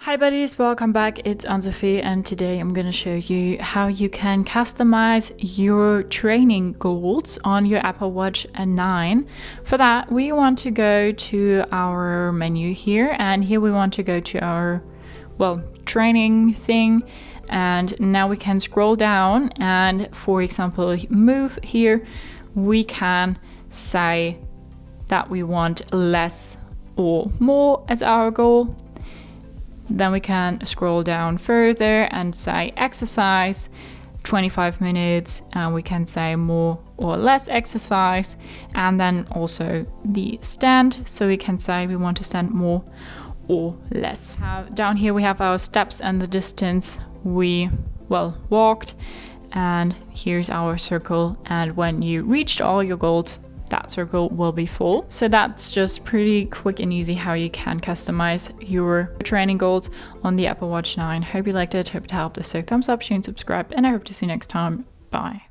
Hi buddies, welcome back. It's Anne-Sophie and today I'm going to show you how you can customize your training goals on your Apple Watch 9. For that, we want to go to our menu here, and here we want to go to our, training thing. And now we can scroll down and, for example, move here. We can say that we want less or more as our goal. Then we can scroll down further and say exercise 25 minutes, and we can say more or less exercise, and then also the stand, so we can say we want to stand more or less. Down here we have our steps and the distance we walked, and here's our circle, and when you reached all your goals, that circle will be full. So that's just pretty quick and easy how you can customize your training goals on the Apple Watch 9. Hope you liked it, hope it helped. So thumbs up, share and subscribe, and I hope to see you next time. Bye.